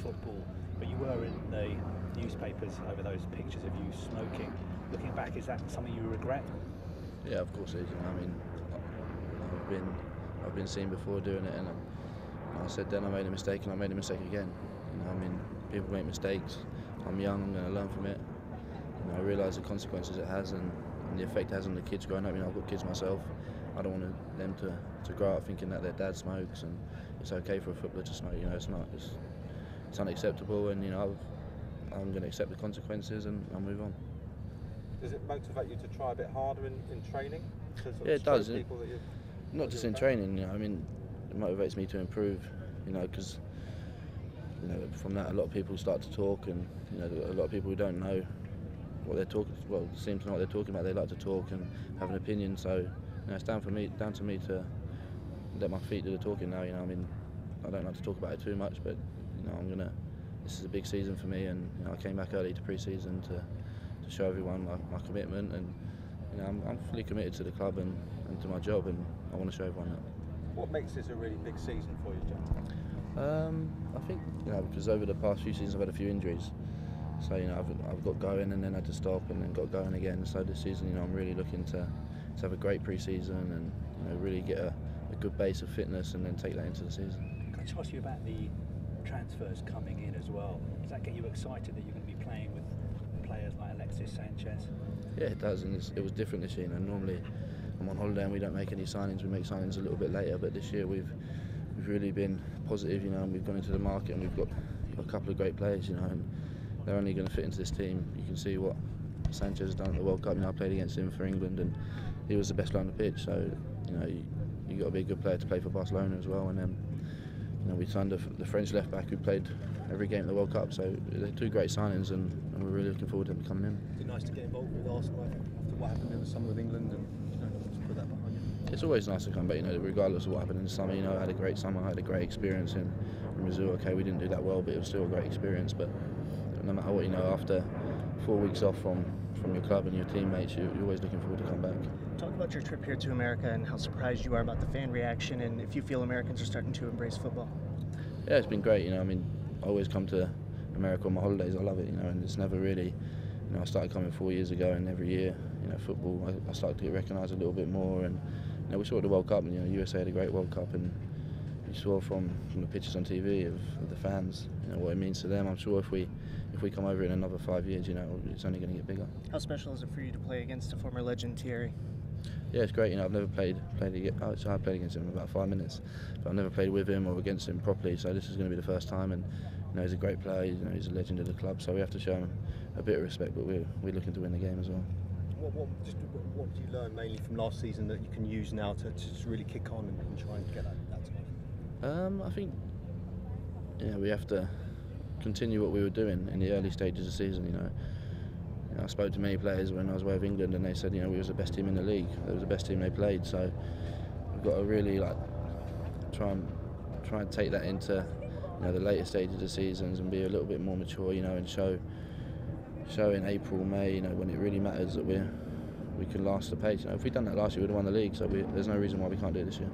football, but you were in the newspapers over those pictures of you smoking. Looking back, is that something you regret? Yeah, of course it is. I mean, I've been seen before doing it, and I said then I made a mistake, and I made a mistake again. I mean, people make mistakes. I'm young. I'm going to learn from it. I realise the consequences it has and the effect it has on the kids growing up. I've got kids myself. I don't want them to grow up thinking that their dad smokes and it's okay for a footballer to smoke. It's not. It's unacceptable, and I'm going to accept the consequences and I'll move on. Does it motivate you to try a bit harder in training? Yeah, it does. Not just in training. I mean, it motivates me to improve. Because from that a lot of people start to talk, and a lot of people who don't know what they're talking. Well, seem to know what they're talking about. They like to talk and have an opinion. So it's down to me to let my feet do the talking now. I mean, I don't like to talk about it too much, but this is a big season for me, and I came back early to pre-season to show everyone my commitment, and I'm fully committed to the club and to my job, and I want to show everyone that. What makes this a really big season for you, Jack? I think because over the past few seasons I've had a few injuries, so I've got going and then had to stop and then got going again. So this season, I'm really looking to have a great pre-season and really get a good base of fitness and then take that into the season. Can I just ask you about the transfers coming in as well? Does that get you excited that you're going to be playing with players like Alexis Sanchez? Yeah, it does, and it was different this year. Normally I'm on holiday and we don't make any signings. We make signings a little bit later, but this year we've really been positive, and we've gone into the market and we've got a couple of great players, and they're only going to fit into this team. You can see what Sanchez has done at the World Cup. I played against him for England and he was the best player on the pitch. So you got to be a good player to play for Barcelona as well. And then we signed the French left back who played every game at the World Cup. So they're two great signings, and we're really looking forward to them coming in. Is it nice to get involved with Arsenal after what happened in the summer with England and just put that behind you? It's always nice to come back, regardless of what happened in the summer. I had a great summer, I had a great experience in Brazil. Okay, we didn't do that well, but it was still a great experience. But no matter what, after 4 weeks off from your club and your teammates, you're always looking forward to come back. Talk about your trip here to America and how surprised you are about the fan reaction, and if you feel Americans are starting to embrace football. Yeah, it's been great. I always come to America on my holidays. I love it, and it's never really. I started coming 4 years ago, and every year, football, I started to get recognised a little bit more. And we saw the World Cup, and USA had a great World Cup, and you saw from the pictures on TV of the fans, what it means to them. I'm sure if we come over in another 5 years, it's only going to get bigger. How special is it for you to play against a former legend, Thierry? Yeah, it's great. I've never played against. I played against him in about 5 minutes, but I've never played with him or against him properly. So this is going to be the first time, and he's a great player. He's a legend of the club, so we have to show him a bit of respect. But we're looking to win the game as well. What did you learn mainly from last season that you can use now to just really kick on and try and get that time? I think we have to continue what we were doing in the early stages of the season. I spoke to many players when I was away with England, and they said, we was the best team in the league. They was the best team they played. So we've got to really try and take that into the later stages of the seasons and be a little bit more mature, and show in April, May, when it really matters that we can last the pace. If we'd done that last year, we'd have won the league. So there's no reason why we can't do it this year.